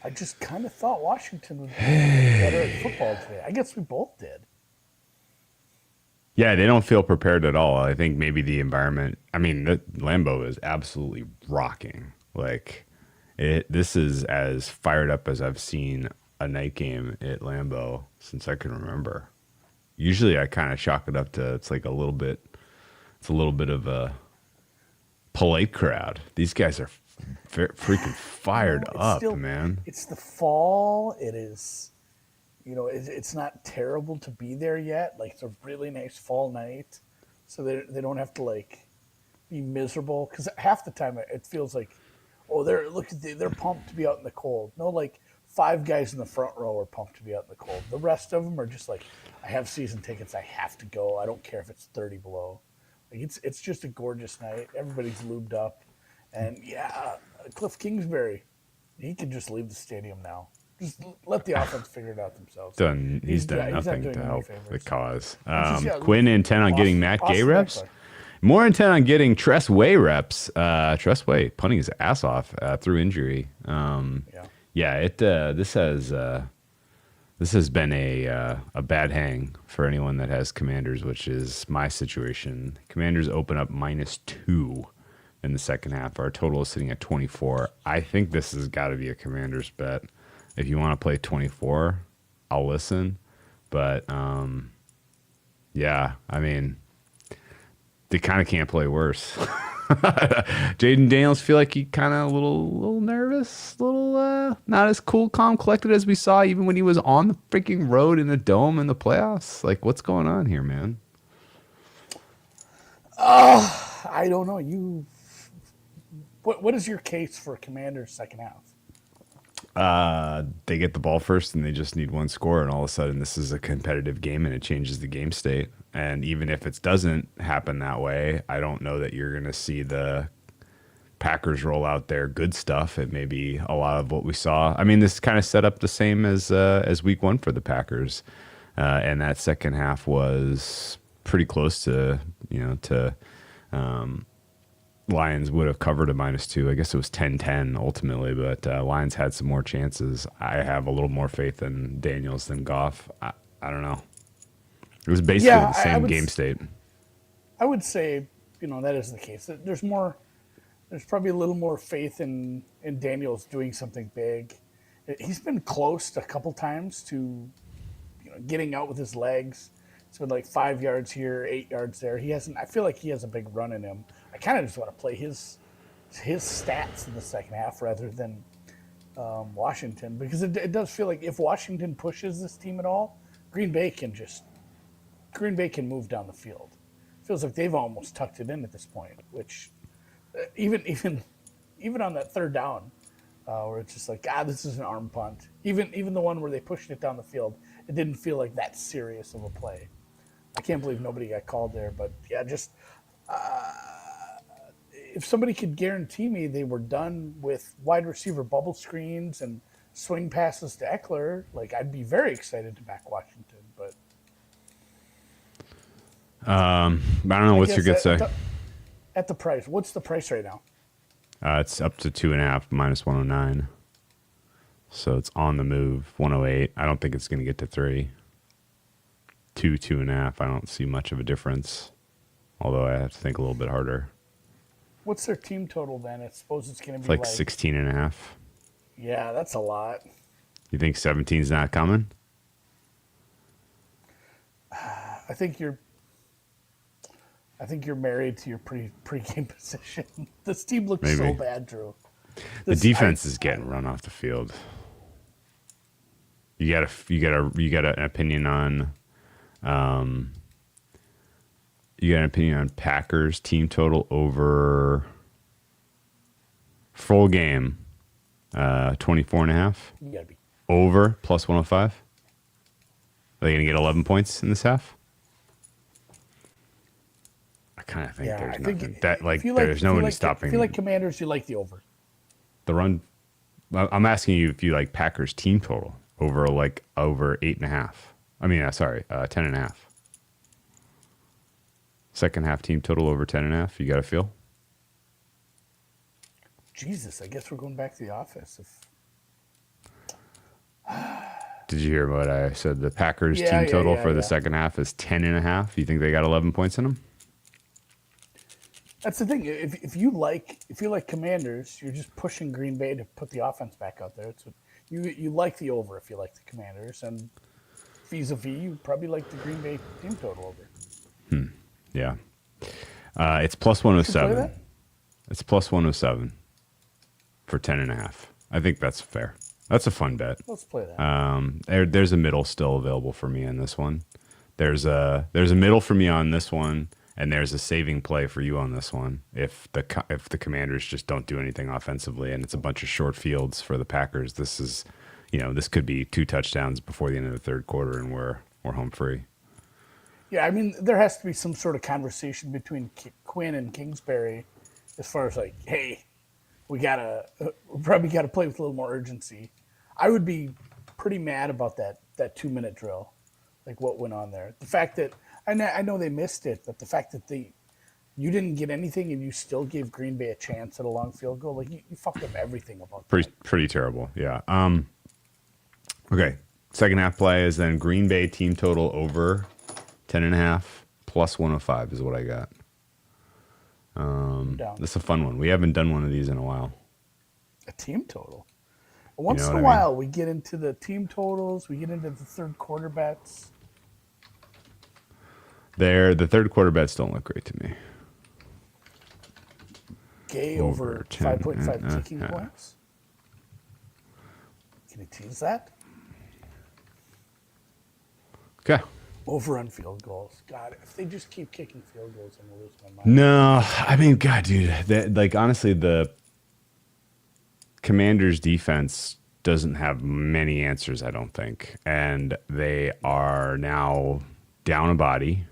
I just kind of thought Washington was going to get better at football today. I guess we both did. Yeah, they don't feel prepared at all. I think maybe the environment. I mean, the Lambeau is absolutely rocking. Like, this is as fired up as I've seen a night game at Lambeau since I can remember. Usually, I kind of chalk it up to it's like a little bit. It's a little bit of a polite crowd. These guys are freaking fired It's up, still, man. it's the fall. It is, it's not terrible to be there yet. Like it's a really nice fall night, so they don't have to like be miserable because half the time it feels like, oh, they're pumped to be out in the cold. No, like five guys in the front row are pumped to be out in the cold. The rest of them are just like, I have season tickets. I have to go. I don't care if it's 30 below. Like it's just a gorgeous night. Everybody's lubed up, and yeah, Cliff Kingsbury, he can just leave the stadium now. Just let the offense figure it out themselves. He's done He's not nothing doing to any help the favors. cause. Yeah, Quinn intent on getting Matt Gay Austin reps. Eckler. More intent on getting Tress Way reps. Tress Way punting his ass off through injury. Yeah. Yeah, this has been a bad hang for anyone that has Commanders, which is my situation. Commanders open up -2 in the second half. Our total is sitting at 24. I think this has got to be a Commanders bet. If you want to play 24, I'll listen. But yeah, I mean, they kind of can't play worse. Jaden Daniels feel like he kind of a little nervous, not as cool, calm, collected as we saw even when he was on the freaking road in the dome in the playoffs. Like, what's going on here, man? I don't know. What is your case for Commanders second half? They get the ball first and they just need one score, and all of a sudden this is a competitive game and it changes the game state. And even if it doesn't happen that way, I don't know that you're going to see the Packers roll out their good stuff. It may be a lot of what we saw. I mean, this kind of set up the same as week one for the Packers, and that second half was pretty close to Lions would have covered a -2. I guess it was 10-10 ultimately, but Lions had some more chances. I have a little more faith in Daniels than Goff. I don't know. It was basically Yeah, the same game state. I would say that is the case. There's probably a little more faith in Daniels doing something big. He's been close a couple times to getting out with his legs. It's been like 5 yards here, 8 yards there. He hasn't. I feel like he has a big run in him. I kind of just want to play his stats in the second half rather than Washington, because it does feel like if Washington pushes this team at all, Green Bay can move down the field. Feels like they've almost tucked it in at this point, which even on that third down, where it's just like, this is an arm punt. Even the one where they pushed it down the field, it didn't feel like that serious of a play. I can't believe nobody got called there, but yeah, just if somebody could guarantee me they were done with wide receiver bubble screens and swing passes to Eckler, like I'd be very excited to back Washington. But I don't know. What's your good say? At the price, what's the price right now? It's up to 2.5 -109. So it's on the move. 108. I don't think it's going to get to 3. 2.5. I don't see much of a difference. Although I have to think a little bit harder. What's their team total then? I suppose it's going to It's be like 16.5. Yeah, that's a lot. You think 17's not coming? I think you're married to your pre-game position. This team looks so bad, Drew. The defense is getting run off the field. You got an opinion on Packers team total over full game 24.5. You gotta be over plus 105. Are they gonna get 11 points in this half? I kind of think there's nothing there's nobody stopping. If you like Commanders, you like the over. The run. I'm asking you if you like Packers team total over 8.5. I mean, 10.5. Second half team total over 10.5. You got a feel? Jesus, I guess we're going back to the office. Did you hear what I said? The Packers Yeah, team yeah, total yeah, for the yeah. second half is 10.5. You think they got 11 points in them? That's the thing. If you like Commanders, you're just pushing Green Bay to put the offense back out there. It's what, you like the over if you like the Commanders, and vis-a-vis, you probably like the Green Bay team total over. Yeah. It's plus Should play 107. that. It's plus 107 for 10.5. I think that's fair. That's a fun bet. Let's play that. There's a middle still available for me in this one. There's a middle for me on this one, and there's a saving play for you on this one. If the Commanders just don't do anything offensively, and it's a bunch of short fields for the Packers, this could be 2 touchdowns before the end of the third quarter, and we're home free. Yeah, I mean, there has to be some sort of conversation between Quinn and Kingsbury, as far as like, hey, we probably gotta play with a little more urgency. I would be pretty mad about that 2 minute drill, like what went on there. The fact that I know they missed it, but the fact that you didn't get anything and you still gave Green Bay a chance at a long field goal, like you fucked up everything about that. Pretty terrible. Yeah. Okay. Second half play is then Green Bay team total over 10.5 plus 105 is what I got. Down That's a fun one. We haven't done one of these in a while. a team total. Once know in what a I mean? while, we get into the team totals. We get into the third quarter bets. The third quarter bets don't look great to me. Gay Over over 10, 5.5 kicking points. Can you tease that? Okay. Over on field goals. God, if they just keep kicking field goals, I'm gonna lose my mind. No, I mean, God, dude, honestly, the Commanders defense doesn't have many answers, I don't think. And they are now down a body.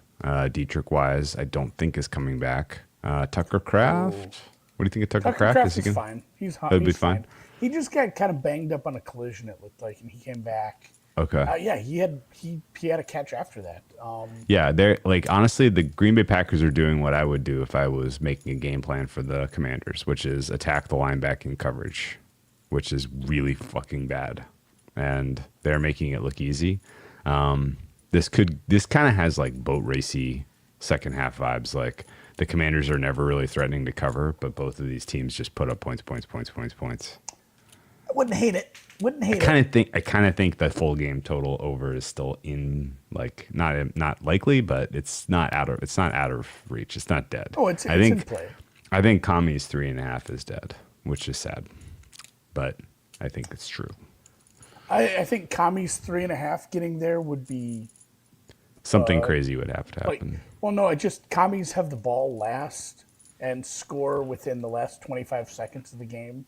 Dietrich Wise, I don't think is coming back. Tucker Kraft. Oh. What do you think of Tucker Tucker Kraft? Kraft is fine. He's That'd be he's fine? fine. He just got kind of banged up on a collision. It looked like, and he came back. Okay. Yeah, he had a catch after that. Yeah, they're like, honestly, the Green Bay Packers are doing what I would do if I was making a game plan for the Commanders, which is attack the linebacking coverage, which is really fucking bad, and they're making it look easy. This kind of has like boat racy second half vibes. Like the Commanders are never really threatening to cover, but both of these teams just put up points. I wouldn't hate it. I kind of think the full game total over is still in, like, not likely, but it's not out of reach. It's not dead. Oh, it's I in think play. I think Kami's 3.5 is dead, which is sad, but I think it's true. I think Kami's 3.5 getting there would be Something crazy would have to like, happen. well, no, it just Commies have the ball last and score within the last 25 seconds of the game,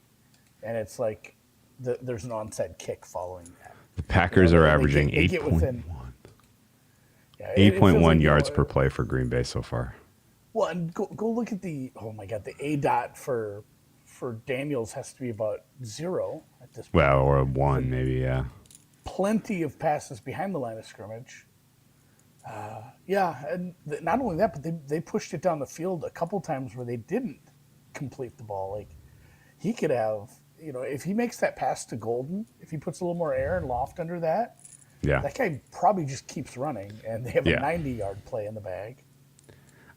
and it's like there's an onside kick following that. The Packers are averaging they get 8.1 Yeah, it feels 8.1 like, yards per play for Green Bay so far. Well, and go look at the A dot for Daniels has to be about 0 at this point. Well, or a 1 maybe, yeah. Plenty of passes behind the line of scrimmage. Yeah, and not only that, but they pushed it down the field a couple times where they didn't complete the ball. Like he could have, if he makes that pass to Golden, if he puts a little more air and loft under that, Yeah. that guy probably just keeps running, and they have Yeah. a 90-yard play in the bag.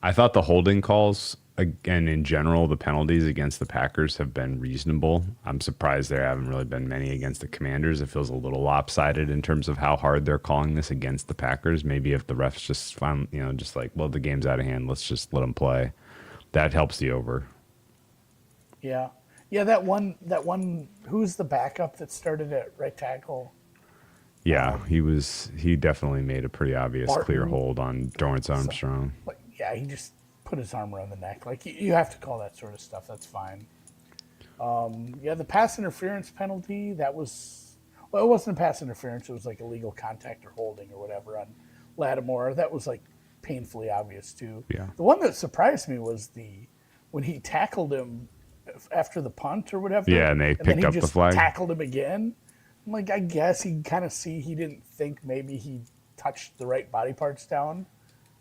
I thought the holding calls, again, in general, the penalties against the Packers have been reasonable. I'm surprised there haven't really been many against the Commanders. It feels a little lopsided in terms of how hard they're calling this against the Packers. Maybe if the refs just find, just like, well, the game's out of hand, let's just let them play. That helps the over. Yeah, that one. Who's the backup that started at right tackle? Yeah, he definitely made a pretty obvious Barton. clear hold on Dorrance Armstrong. Like, yeah, he just put his arm around the neck. Like you have to call that sort of stuff. That's fine. Yeah, the pass interference penalty, that was, well, it wasn't a pass interference. It was like illegal contact or holding or whatever on Lattimore. That was like painfully obvious too. Yeah. The one that surprised me was when he tackled him after the punt or whatever. Yeah, and they then picked he up the just flag. tackled him again. I'm like, I guess he didn't think maybe he touched the right body parts down.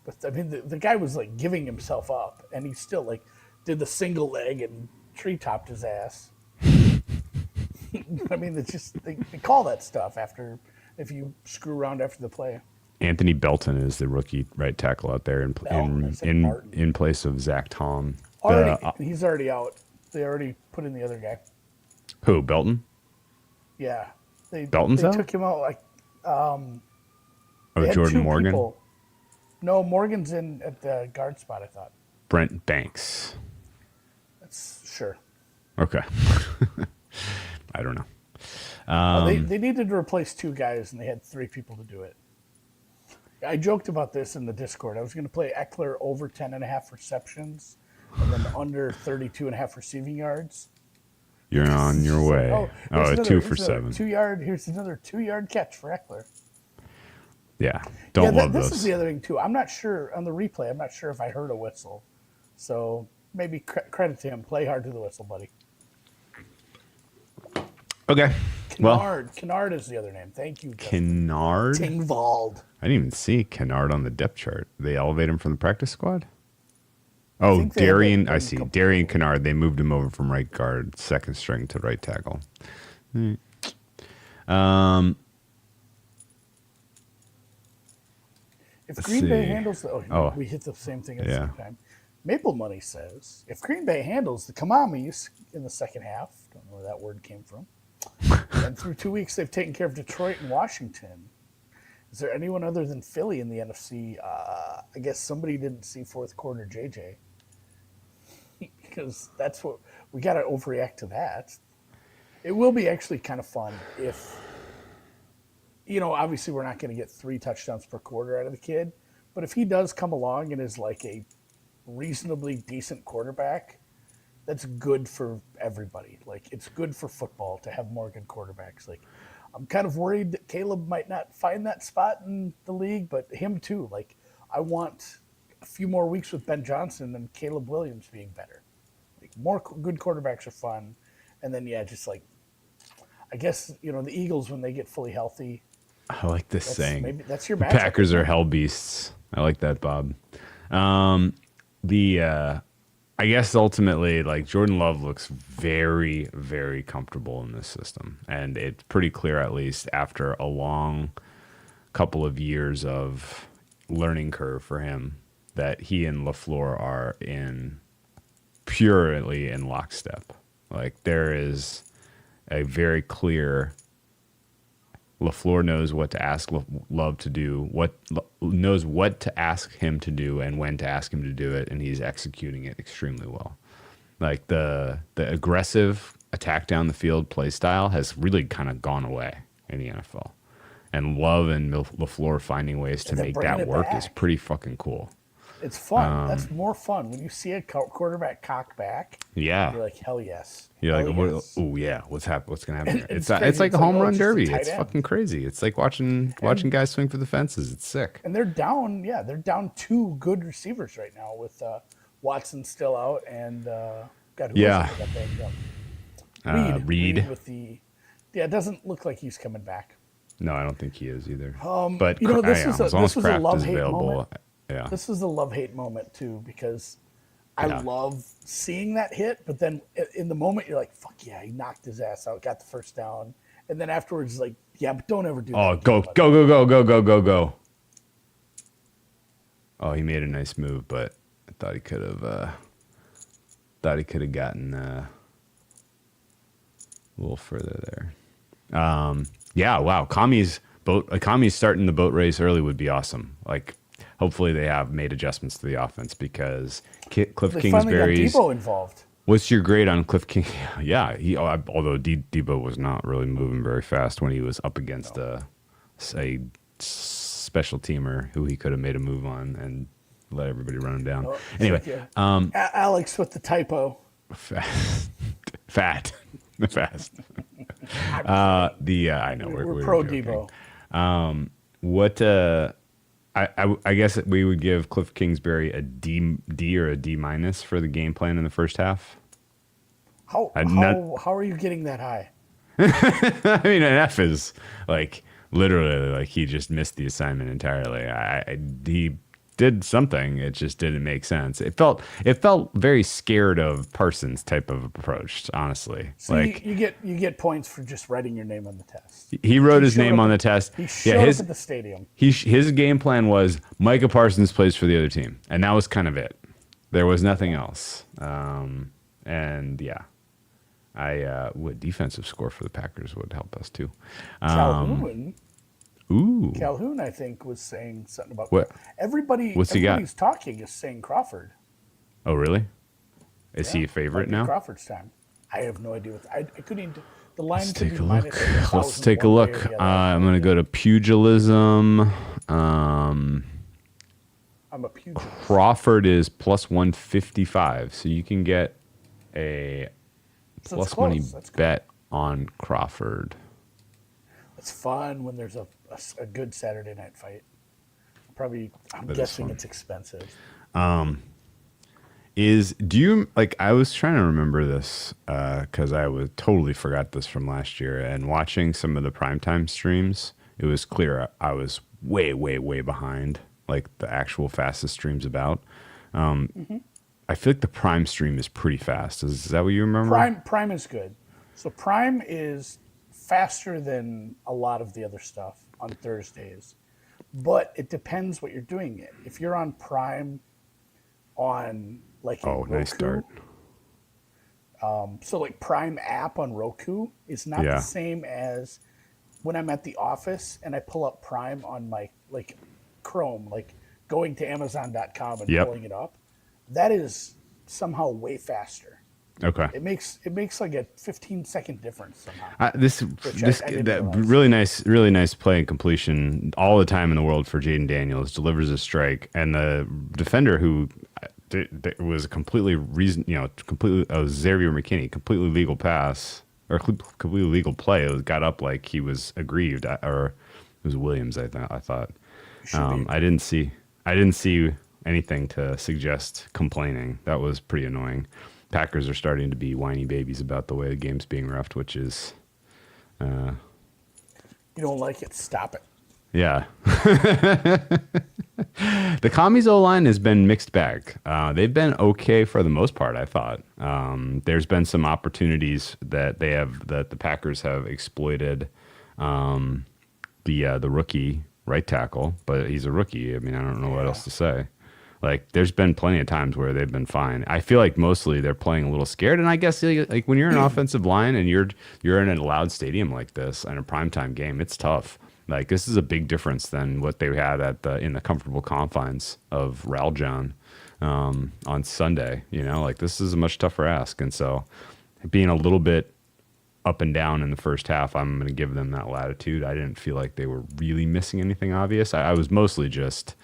But I mean, the guy was like giving himself up, and he still like did the single leg and tree-topped his ass. I mean, it's just they call that stuff after if you screw around after the play. Anthony Belton is the rookie right tackle out there I said Martin. in place of Zach Tom. He's already out. They already put in the other guy. Who, Belton? Yeah, they Belton's out? took him out like Oh, they had Jordan two Morgan? people. No, Morgan's in at the guard spot. I thought. Brent Banks. That's sure. Okay. I don't know. They needed to replace two guys, and they had three people to do it. I joked about this in the Discord. I was going to play Eckler over 10.5 receptions and then under 32.5 receiving yards. You're on your way. Here's another- 2 for here's another 7. 2-yard. Here's another 2-yard catch for Eckler. Yeah. Don't love this those. is the other thing, too. I'm not sure on the replay. I'm not sure if I heard a whistle. So maybe credit to him. Play hard to the whistle, buddy. Okay. Well, Kennard is the other name. Thank you. Kennard? Tingvald. I didn't even see Kennard on the depth chart. They elevate him from the practice squad? Oh, think they had Darian. that I in see. a couple Darian Kennard. They moved him over from right guard, second string to right tackle. If Green Bay see. handles Oh. we hit the same thing at the Yeah. same time. Maple Money says if Green Bay handles the Kamamis in the second half, don't know where that word came from. And through 2 weeks, they've taken care of Detroit and Washington. Is there anyone other than Philly in the NFC? I guess somebody didn't see fourth quarter JJ because that's what we got to overreact to that. It will be actually kind of fun if, obviously we're not going to get 3 touchdowns per quarter out of the kid, but if he does come along and is like a reasonably decent quarterback, that's good for everybody. Like, it's good for football to have more good quarterbacks. Like, I'm kind of worried that Caleb might not find that spot in the league, but him too. Like, I want a few more weeks with Ben Johnson and Caleb Williams being better. Like, more good quarterbacks are fun. And then, just like, I guess, the Eagles, when they get fully healthy. I like this saying. Maybe that's your The matchup. Packers are hell beasts. I like that, Bob. I guess ultimately, like, Jordan Love looks very, very comfortable in this system. And it's pretty clear, at least after a long couple of years of learning curve for him, that he and LaFleur are purely in lockstep. Like, there is a very clear LaFleur knows what to ask Love to do, knows what to ask him to do and when to ask him to do it, and he's executing it extremely well. Like, the aggressive attack down the field play style has really kind of gone away in the NFL. And Love and LaFleur finding ways to make that work is pretty fucking cool. It's fun. That's more fun when you see a quarterback cock back. Yeah, you're like, hell yes. You're hell like, yes. oh yeah, what's gonna happen? Here? It's It's like a home run just a derby. tight It's end. fucking crazy. It's like watching guys swing for the fences. It's sick. And they're down. Yeah, they're down 2 good receivers right now with Watson still out and got banged up. Reed with the. Yeah, it doesn't look like he's coming back. No, I don't think he is either. But this was a love-hate moment. Yeah. This is a love-hate moment too, because I love seeing that hit, but then in the moment you're like, fuck yeah, he knocked his ass out, got the first down. And then afterwards it's like, yeah, but don't ever do that. Oh, go. Oh, he made a nice move, but I thought he could have gotten a little further there. Yeah, wow. Kami's starting the boat race early would be awesome. Like, hopefully they have made adjustments to the offense because Cliff They Kingsbury's. finally got Debo involved. What's your grade on Cliff King? Yeah, although Debo was not really moving very fast when he was up against a special teamer who he could have made a move on and let everybody run him down. Oh, Anyway, Alex with the typo. Fast. I know we're pro joking. Debo. I guess we would give Cliff Kingsbury a D or a D minus for the game plan in the first half. How are you getting that high? I mean, an F is like literally like he just missed the assignment entirely. did something. It just didn't make sense. It felt very scared of Parsons type of approach, honestly. So you get points for just writing your name on the test. He wrote his name on the test. He showed up at the stadium. His game plan was Micah Parsons plays for the other team, and that was kind of it. There was nothing else. And yeah, what defensive score for the Packers would help us too. Calhoun. Ooh, Calhoun, I think, was saying something about what? Everybody's talking is saying Crawford. Oh, really? Is he a favorite now? Crawford's time. I have no idea. I couldn't. The line Let's could take be a look. minus Let's take a look. I'm going to go to pugilism. I'm a pugilist. Crawford is plus 155, so you can get a plus money bet on Crawford. It's fun when there's a good Saturday night fight. I'm guessing it's expensive. Do you like? I was trying to remember this because I totally forgot this from last year. And watching some of the primetime streams, it was clear I was way, way, way behind. Like the actual fastest streams about. I feel like the Prime stream is pretty fast. Is that what you remember? Prime is good. So Prime is faster than a lot of the other stuff on Thursdays, but it depends what you're doing it. If you're on Prime on like Roku, nice start. So like Prime app on Roku is not the same as when I'm at the office and I pull up Prime on my like Chrome, like going to Amazon.com and pulling it up. That is somehow way faster. Okay. It makes like a 15-second difference somehow. Really nice play and completion all the time in the world for Jaden Daniels. Delivers a strike, and the defender who was completely Xavier McKinney, completely legal pass or completely legal play. It got up like he was aggrieved, or it was Williams. I thought. I didn't see anything to suggest complaining. That was pretty annoying. Packers are starting to be whiny babies about the way the game's being reffed, which is... You don't like it? Stop it. Yeah. The Commies O-line has been mixed bag. They've been okay for the most part, I thought. There's been some opportunities that the Packers have exploited the rookie right tackle, but he's a rookie. I mean, I don't know what else to say. Like, there's been plenty of times where they've been fine. I feel like mostly they're playing a little scared, and I guess like when you're an offensive line and you're in a loud stadium like this in a primetime game, it's tough. Like, this is a big difference than what they had in the comfortable confines of Raljon on Sunday. You know, like this is a much tougher ask, and so being a little bit up and down in the first half, I'm going to give them that latitude. I didn't feel like they were really missing anything obvious. I was mostly just.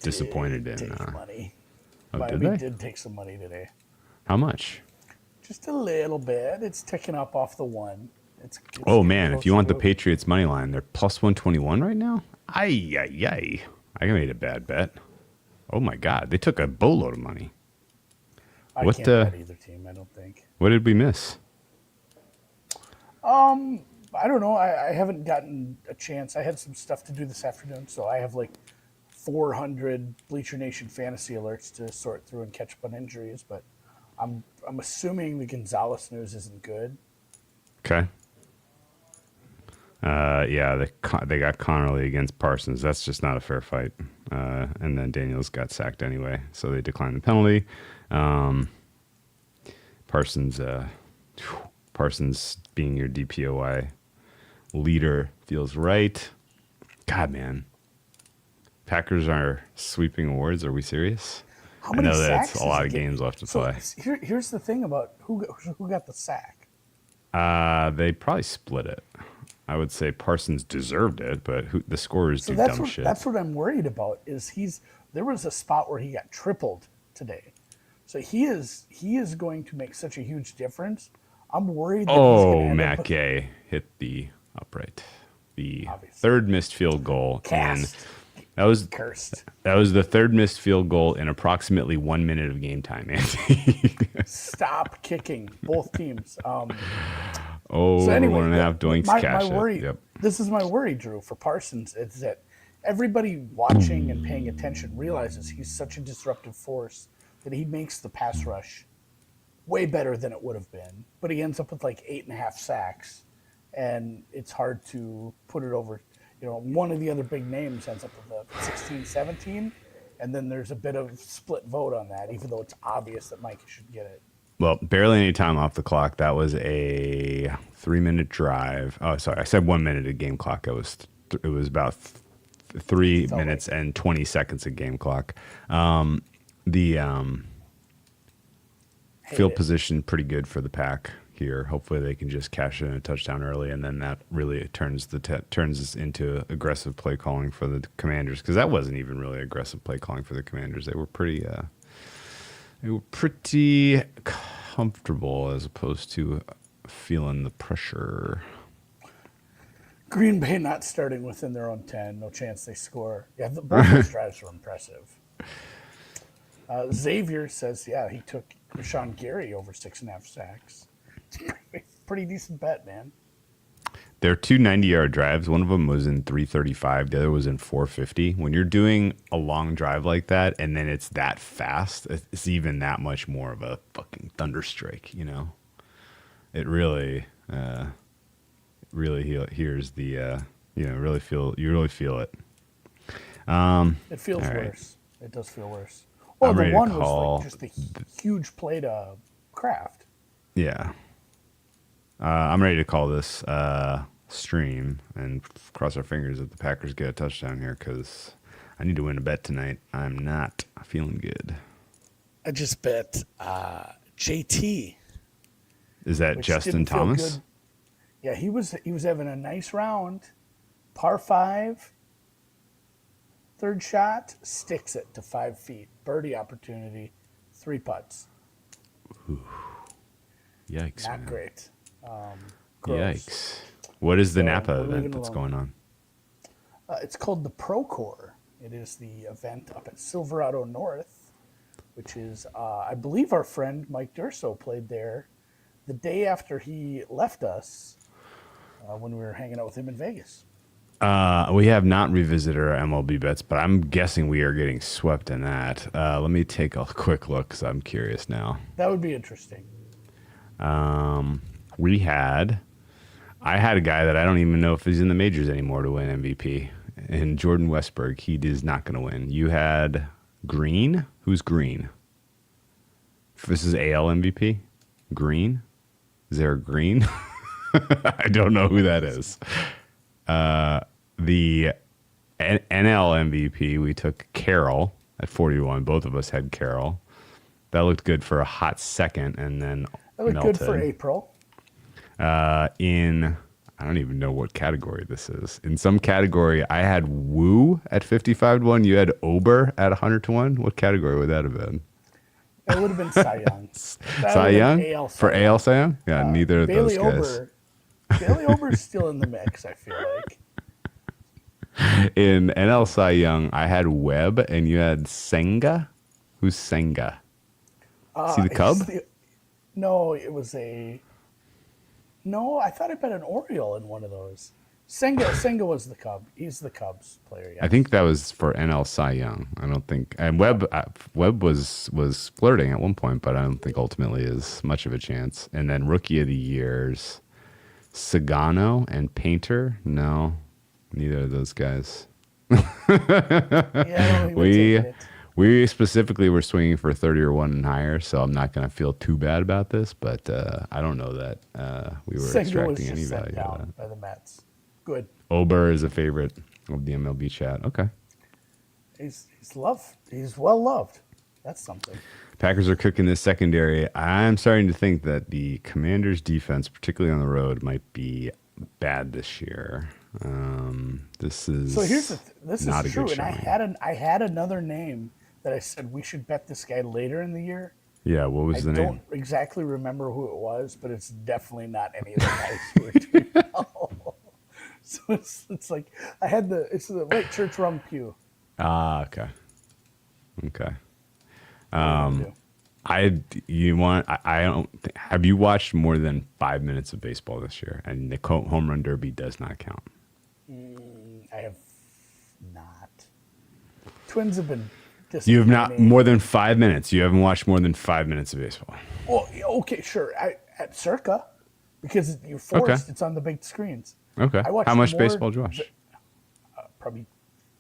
Disappointed in money. Miami did take some money today. How much? Just a little bit. It's ticking up off the one. It's man, if you want the Patriots money line, they're plus 121 right now. I made a bad bet. Oh my God, they took a boatload of money. I can't bet either team, I don't think. What did we miss? I don't know. I haven't gotten a chance. I had some stuff to do this afternoon, so I have like 400 Bleacher Nation fantasy alerts to sort through and catch up on injuries, but I'm assuming the Gonzalez news isn't good. Okay. They got Connerly against Parsons. That's just not a fair fight. And then Daniels got sacked anyway, so they declined the penalty. Parsons being your DPOY leader feels right. God, man. Packers are sweeping awards. Are we serious? How many I know sacks that's a lot of games left to play. Here's the thing about who got the sack. They probably split it. I would say Parsons deserved it, but the scorers do dumb shit. That's what I'm worried about. There was a spot where he got tripled today, so he is going to make such a huge difference. I'm worried. That Matt Gay hit the upright. The third missed field goal. That was cursed. That was the third missed field goal in approximately 1 minute of game time, Andy. Stop kicking both teams. So anyway, 1.5 doinks cash. My worry. Yep. This is my worry, Drew, for Parsons. Is that everybody watching and paying attention realizes he's such a disruptive force that he makes the pass rush way better than it would have been. But he ends up with like 8.5 sacks, and it's hard to put it over. One of the other big names ends up with a 16, 17, and then there's a bit of split vote on that, even though it's obvious that Mike should get it. Well, barely any time off the clock. That was a 3-minute drive. Oh, sorry, I said 1 minute of game clock. It was about 3 minutes and 20 seconds of game clock. The field position pretty good for the Pack here. Hopefully they can just cash in a touchdown early, and then that really turns this into aggressive play calling for the Commanders, because that wasn't even really aggressive play calling for the Commanders. They were pretty comfortable as opposed to feeling the pressure. Green Bay not starting within their own 10. No chance they score. Yeah, both those drives were impressive. Xavier says, yeah, he took Rashawn Gary over 6.5 sacks. Pretty decent bet, man. There are two 90-yard drives. One of them was in 3:35. The other was in 4:50. When you're doing a long drive like that and then it's that fast, it's even that much more of a fucking thunderstrike, It really, here's the, really feel it. It feels right. worse. It does feel worse. Well, the one was like just a huge play to Kraft. Yeah. I'm ready to call this stream and cross our fingers that the Packers get a touchdown here, because I need to win a bet tonight. I'm not feeling good. I just bet JT. Is that Justin Thomas? Good. Yeah, he was having a nice round. Par 5. Third shot, sticks it to 5 feet. Birdie opportunity, 3 putts. Ooh. Yikes. Not man. Great. Yikes. What is the Napa event that's going on? It's called the Procore. It is the event up at Silverado North, which is, I believe our friend Mike Durso played there the day after he left us when we were hanging out with him in Vegas. We have not revisited our MLB bets, but I'm guessing we are getting swept in that. Let me take a quick look because I'm curious now. That would be interesting. I had a guy that I don't even know if he's in the majors anymore to win MVP. And Jordan Westberg, he is not going to win. You had Green. Who's Green? This is AL MVP. Green. Is there a Green? I don't know who that is. The NL MVP, we took Carroll at 41. Both of us had Carroll. That looked good for a hot second, and then that looked melted. Good for April. I don't even know what category this is. In some category, I had Woo at 55-1. You had Ober at 100-1. What category would that have been? It would have been Cy Young. Cy Young? For AL Cy Young? Yeah, neither of those guys. Bailey Ober's still in the mix, I feel like. In NL Cy Young, I had Webb, and you had Senga. Who's Senga? Is he the Cub? No, it was a... No, I thought I bet an Oriole in one of those. Senga was the Cub. He's the Cubs player. Yes. I think that was for NL Cy Young. I don't think... And Webb was flirting at one point, but I don't think ultimately is much of a chance. And then Rookie of the Years, Sagano and Painter. No, neither of those guys. Yeah, we specifically were swinging for 30 or 1 and higher, so I'm not going to feel too bad about this, but I don't know that we were extracting any value out of that. By the Mets. Good. Ober is a favorite of the MLB chat. Okay. He's loved. He's well loved. That's something. Packers are cooking this secondary. I'm starting to think that the Commanders' defense, particularly on the road, might be bad this year. This is so. Here's this not is a true, good and showing. I had another name that I said we should bet this guy later in the year. Yeah, what was the name? I don't exactly remember who it was, but it's definitely not any of the guys who are doing well. So it's like it's the right church rum pew. Ah, okay. I have you watched more than 5 minutes of baseball this year? And the home run derby does not count. I have not. Twins have been You have not disappointing. more than 5 minutes. You haven't watched more than 5 minutes of baseball. Well, okay, sure. At Circa, because you're forced. Okay. It's on the big screens. Okay. I watched How much more baseball did you watch? Probably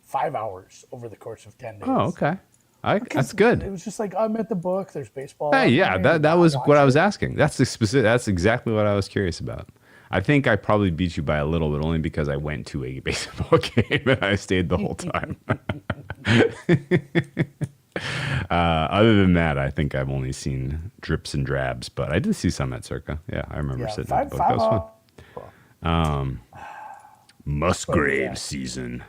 5 hours over the course of 10 days. Oh, okay. That's Because good. It was just like I'm at the book. There's baseball. Hey, I'm yeah, playing, that I'll was watch what I was it. asking. That's the specific. That's exactly what I was curious about. I think I probably beat you by a little bit, only because I went to a baseball game and I stayed the whole time. Other than that, I think I've only seen drips and drabs, but I did see some at Circa. Yeah, I remember Yeah, sitting at the book. That was fun. Musgrave season.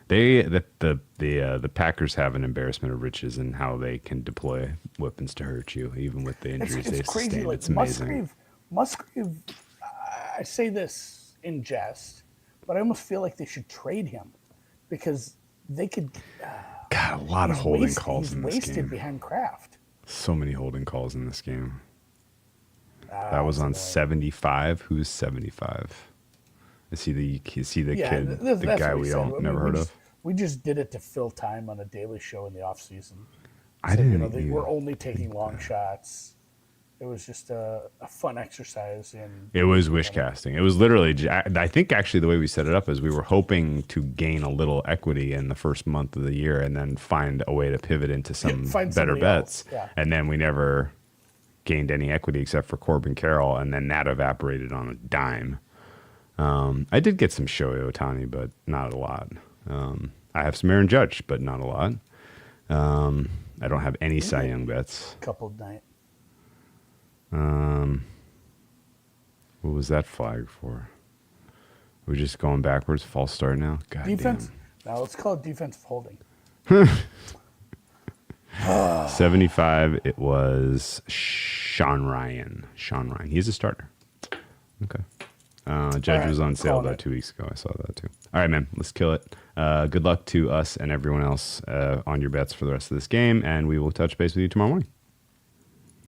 The Packers have an embarrassment of riches in how they can deploy weapons to hurt you, even with the injuries they've It's crazy. sustained. Like It's amazing. Musgrave. I say this in jest, but I almost feel like they should trade him because they could. God, a lot of holding calls He's in this wasted game. behind Kraft. So many holding calls in this game. That was on 75. Who's 75? Is he the kid, the that's guy what we said. all never heard of? We just did it to fill time on a daily show in the off season. I didn't. We're only taking long shots. It was just a fun exercise in. It was wish casting. It was literally. I think actually the way we set it up is we were hoping to gain a little equity in the first month of the year and then find a way to pivot into some Find better somebody bets. else, yeah. And then we never gained any equity except for Corbin Carroll, and then that evaporated on a dime. I did get some Shohei Ohtani, but not a lot. I have some Aaron Judge, but not a lot. I don't have any Cy Young bets. Couple night. What was that flag for? We're just going backwards. False start now. God Defense. Now let's call it defensive holding. damn. 75. It was Sean Ryan. He's a starter. Okay. Judge All right, was on sale calling about it. 2 weeks ago. I saw that too. All right, man. Let's kill it. Good luck to us and everyone else on your bets for the rest of this game, and we will touch base with you tomorrow morning.